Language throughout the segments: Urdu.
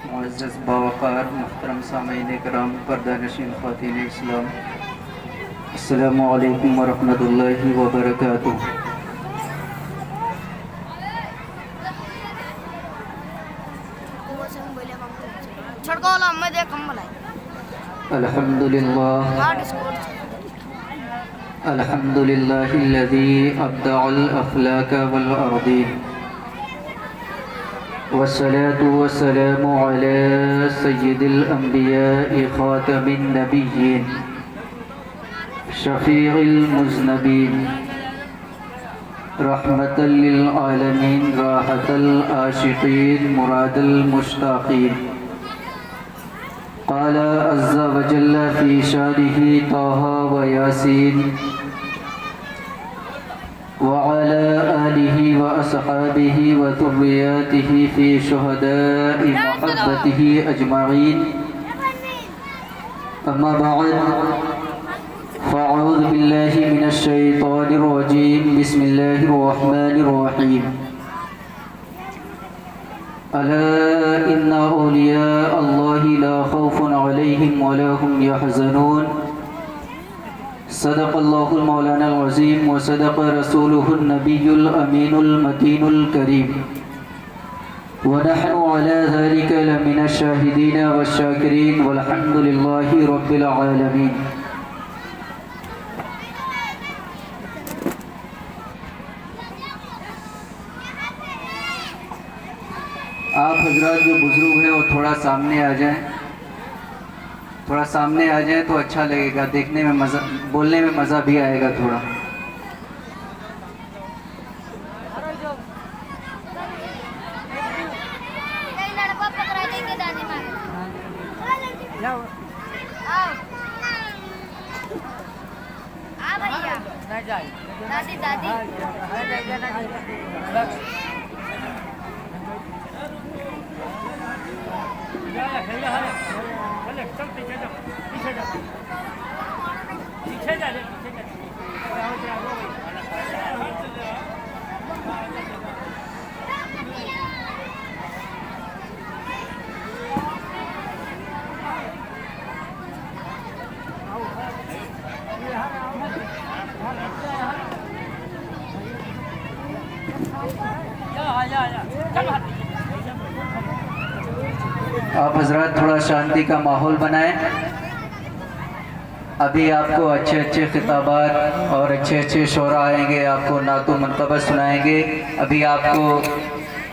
معزز باوقار محترم سامعین کرام، پردہ نشین خواتین اسلام، السلام علیکم ورحمۃ اللہ وبرکاتہ۔ الحمد للہ الذی ابدع الافلاک والارضین، والصلاة والسلام على سید الانبیاء خاتم النبیین شفیع المذنبین رحمة للعالمین راحة العاشقین مراد المشتاقین۔ قال عز وجل في شانه طه وياسين وعلى آله وأصحابه وذرياته في شهداء محبته أجمعين، أما بعد فأعوذ بالله من الشيطان الرجيم، بسم الله الرحمن الرحيم۔ ألا إن أولياء الله لا خوف عليهم ولا هم يحزنون، صدق الله المولانا العظيم وصدق رسوله النبي الأمين المتين الكريم، ونحن على ذلك لمن الشاهدين والشاكرين، والحمد لله رب العالمين۔ آپ حضرات جو بزرگ ہیں وہ تھوڑا سامنے آ جائیں، تھوڑا سامنے آ جائیں تو اچھا لگے گا، دیکھنے میں مزہ، بولنے میں مزہ بھی آئے گا تھوڑا۔ آپ حضرات تھوڑا شانتی کا ماحول بنائیں۔ ابھی آپ کو اچھے اچھے خطابات اور اچھے اچھے شعراء آئیں گے، آپ کو نعت و منقبت سنائیں گے۔ ابھی آپ کو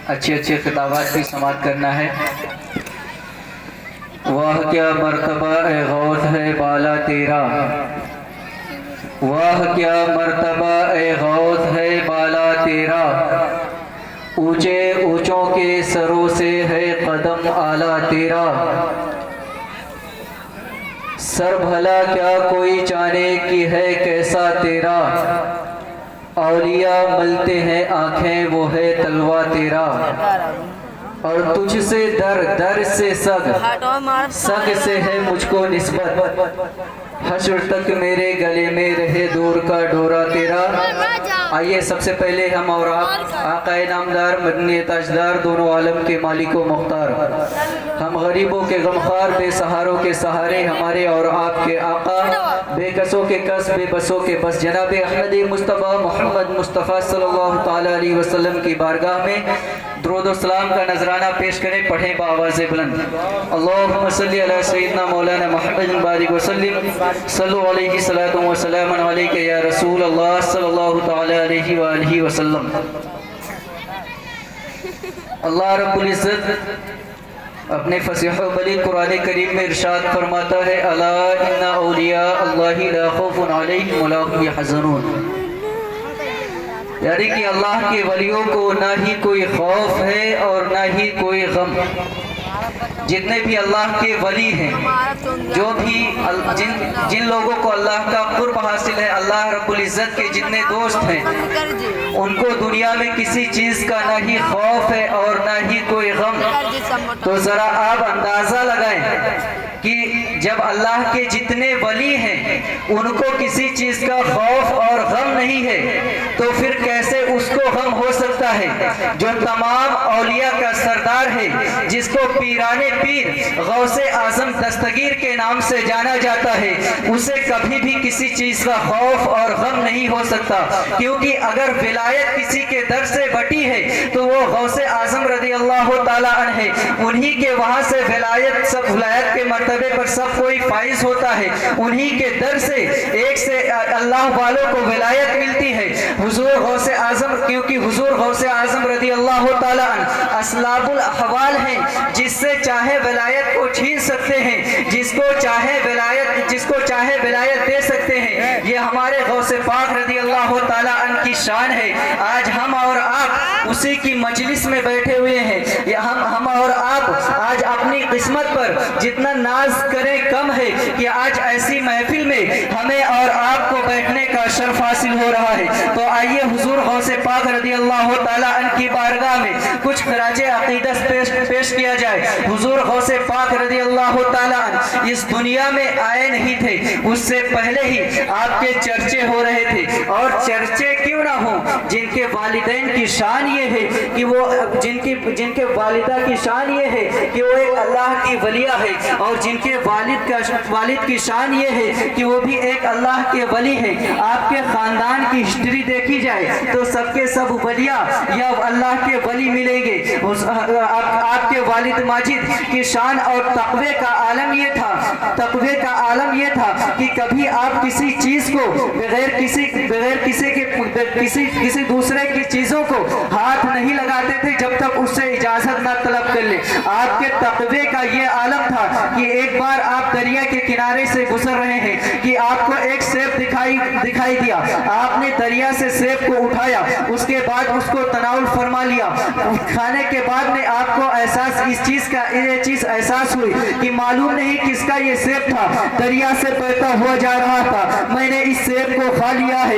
اچھے اچھے خطابات بھی سماعت کرنا ہے۔ واہ کیا مرتبہ اے غوث ہے بالا تیرا، واہ کیا مرتبہ اے غوث ہے بالا تیرا، اونچے اونچوں کے سروں سے ہے قدم اعلیٰ تیرا، سر بھلا کیا کوئی جانے کی ہے کیسا تیرا، اولیاء ملتے ہیں آنکھیں وہ ہے تلوہ تیرا، اور تجھ سے در در سے سگ، سگ سے ہے مجھ کو نسبت، حشر تک میرے گلے میں رہے دور کا ڈورا تیرا۔ آئیے سب سے پہلے ہم اور آپ آقا نامدار مدنی تاجدار دونوں عالم کے مالک و مختار، ہم غریبوں کے غمخوار بے سہاروں کے سہارے، ہمارے اور آپ کے آقا بے کسوں کے کس بے بسوں کے بس جناب احمد مصطفیٰ محمد مصطفیٰ صلی اللہ تعالی علیہ وسلم کی بارگاہ میں درود و سلام کا نذرانہ پیش کریں، پڑھیں بآواز بلند۔ اللہم صلی علی سیدنا مولانا محمد بارک وسلم، صلو علیہ صلاۃ و سلام علیک یا رسول اللہ صلی اللہ تعالی علیہ وآلہ وسلم۔ اللہ رب العزت اپنے فصیح و بلیغ قرآن کریم میں ارشاد فرماتا ہے، الا ان اولیاء اللہ لا خوف علیہم ولا هم یحزنون، یعنی کہ اللہ کے ولیوں کو نہ ہی کوئی خوف ہے اور نہ ہی کوئی غم۔ جتنے بھی اللہ کے ولی ہیں، جو بھی جن لوگوں کو اللہ کا قرب حاصل ہے، اللہ رب العزت کے جتنے دوست ہیں، ان کو دنیا میں کسی چیز کا نہ ہی خوف ہے اور نہ ہی کوئی غم۔ تو ذرا آپ اندازہ لگائیں کہ جب اللہ کے جتنے ولی ہیں ان کو کسی چیز کا خوف اور غم نہیں ہے تو پھر کیسے اس کو غم ہو سکتا ہے جو تمام اولیاء کا سردار ہے، جس کو پیران پیر غوث اعظم دستگیر کے نام سے جانا جاتا ہے، اسے کبھی بھی کسی چیز کا خوف اور غم نہیں ہو سکتا، کیونکہ اگر ولایت کسی کے در سے بٹی ہے تو وہ غوث اعظم رضی اللہ تعالیٰ عنہ ہے، انہی کے وہاں سے ولایت کے مرتبے پر سب کوئی فائز ہوتا ہے، انہی کے در سے ایک سے اللہ والوں کو ولایت ملتی ہے۔ حضور غوث اعظم، کیونکہ حضور غوث اعظم رضی اللہ تعالیٰ عنہ اسلاب الاحوال ہیں، جس سے چاہے ولایت کو چھین سکتے ہیں، جس کو چاہے ولایت دے سکتے ہیں۔ یہ ہمارے غوث پاک رضی اللہ تعالیٰ عنہ کی شان ہے۔ آج ہم اور آپ اسی کی مجلس میں بیٹھے ہوئے ہیں، ہم اور آپ آج اپنی قسمت پر جتنا ناز کریں کم ہے کہ آج ایسی محفل میں ہمیں اور آپ کو بیٹھنے کا شرف حاصل ہو رہا ہے۔ تو آئیے حضور غوث پاک رضی اللہ تعالیٰ عنہ کی بارگاہ میں کچھ خراج عقیدت پیش کیا جائے۔ حضور غوث پاک رضی اللہ تعالیٰ عنہ اس دنیا میں آئے نہیں تھے، اس سے پہلے ہی آپ کے چرچے ہو رہے تھے، اور چرچے کیوں نہ ہوں، جن کے والدین کی شان یہ ہے کہ وہ جن کے والدہ کی شان یہ ہے کہ وہ ایک اللہ کی ولیہ ہے، اور جن کے والد کی شان یہ ہے کہ وہ بھی ایک اللہ کے ولی ہے۔ آپ کے خاندان کی ہسٹری دیکھی جائے تو سب کے سب ولیہ یا اللہ کے ولی ملیں گے۔ آپ کے والد ماجد کی شان اور تقوی کا عالم یہ تھا کہ کبھی آپ کسی چیز کو بغیر کسی دوسرے کی چیزوں کو ہاتھ نہیں لگاتے تھے جب تک اس سے اجازت نہ طلب کر لیں۔ آپ کے تقوی کا یہ عالم تھا کہ ایک بار آپ دریا کے کنارے سے گزر رہے ہیں کہ آپ کو ایک سیب دکھائی دیا، آپ نے دریا سے سیب کو اٹھایا، اس کے بعد اس کو تناول فرما لیا۔ کھانے کے بعد میں آپ کو یہ چیز احساس ہوئی کہ معلوم نہیں کس کا یہ سیب تھا، دریا سے بہتا ہوا جا رہا تھا، میں نے اس سیب کو کھا لیا ہے۔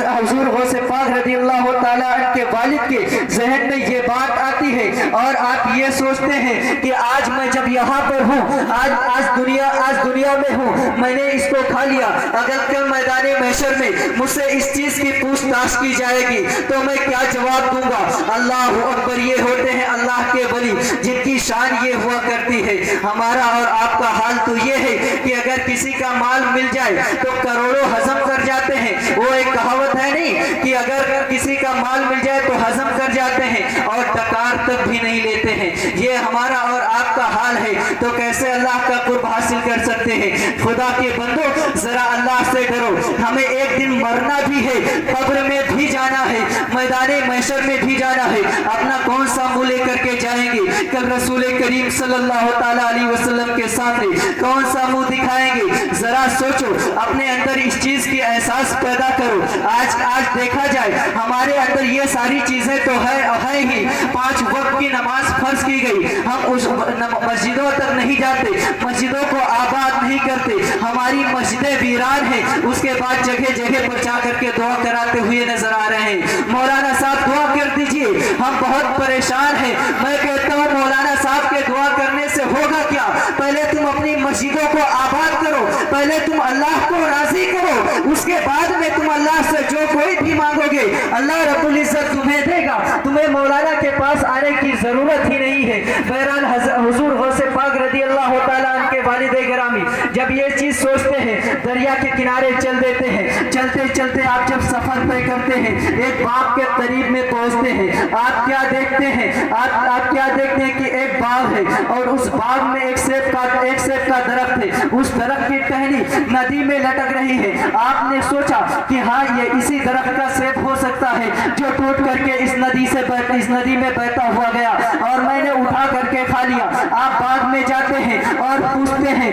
حضور غوث پاک رضی اللہ تعالیٰ عنہ کے والد کے ذہن میں یہ بات آتی ہے، اور آپ یہ سوچتے ہیں کہ آج میں جب یہاں پر ہوں، آج دنیا میں ہوں، میں نے اس کو کھا لیا، اگر کل میدان محشر میں مجھ سے اس چیز کی پوچھ تاچھ کی جائے گی تو میں کیا جواب دوں گا؟ اللہ اکبر! یہ ہوتے ہیں اللہ کے ولی، جن کی شان یہ ہوا کرتی ہے۔ ہمارا اور آپ کا حال تو یہ ہے کہ اگر کسی کا مال مل جائے تو کروڑوں ہضم کر جاتے ہیں۔ وہ ایک کہاوت ہے نہیں کہ اگر کسی کا مال مل جائے تو ہضم کر جاتے ہیں اور ڈکار تک بھی نہیں لیتے ہیں۔ یہ ہمارا اور آپ کا حال ہے، تو کیسے اللہ کا قرب حاصل کر سکتے ہیں؟ خدا کے بندو، ذرا اللہ سے ڈرو، ہمیں ایک دن مرنا بھی ہے، قبر میں بھی جانا ہے، میدان محشر میں بھی جانا ہے۔ اپنا کون سا منہ لے کر کے جائیں گے؟ کل رسول کریم صلی اللہ تعالیٰ علیہ وسلم کے سامنے کون سا منہ دکھائیں گے؟ ذرا سوچو، اپنے اندر اس چیز کی احساس پیدا کرو۔ آج دیکھا جائے ہمارے اندر یہ ساری چیزیں تو ہے ہی، 5 وقت کی نماز فرض کی گئی، ہم اس مسجدوں تک نہیں جاتے، مسجدوں کو آباد نہیں کرتے، ہماری مسجدیں ویران ہیں، اس کے بعد جگہ جگہ پر جا کر کے دعا کراتے ہوئے نظر آ رہے ہیں۔ مولانا صاحب دعا کر دیجئے، ہم بہت پریشان ہیں۔ میں کہتا ہوں مولانا صاحب کے دعا کرنے سے ہوگا کیا؟ پہلے تم اپنی مسجدوں کو آباد کرو، پہلے تم اللہ کو راضی کرو، اس کے بعد میں تم اللہ سے جو کوئی بھی مانگو گے اللہ رب العزت تمہیں دے گا، تمہیں مولانا کے پاس آنے کی ضرورت ہی نہیں ہے۔ بہرحال حضور غوث پاک رضی اللہ تعالیٰ عنہ کے والد گرامی جب یہ چیز سوچتے ہیں، دریا کے کنارے چل دیتے ہیں، چلتے چلتے آپ جب سفر طے کرتے ہیں، ایک باغ کے قریب میں پہنچتے ہیں، آپ کیا دیکھتے ہیں کہ ایک باغ ہے، اور اس باغ میں ایک سیب کا درخت ہے، اس درخت کی ٹہنی ندی میں لٹک رہی ہے۔ آپ نے سوچا کہ ہاں یہ اسی درخت کا سیب ہو سکتا ہے جو ٹوٹ کر کے اس ندی میں بہتا ہوا گیا، اور میں نے اٹھا کر کے کھا لیا۔ آپ باغ میں جاتے ہیں اور پوچھتے ہیں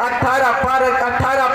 18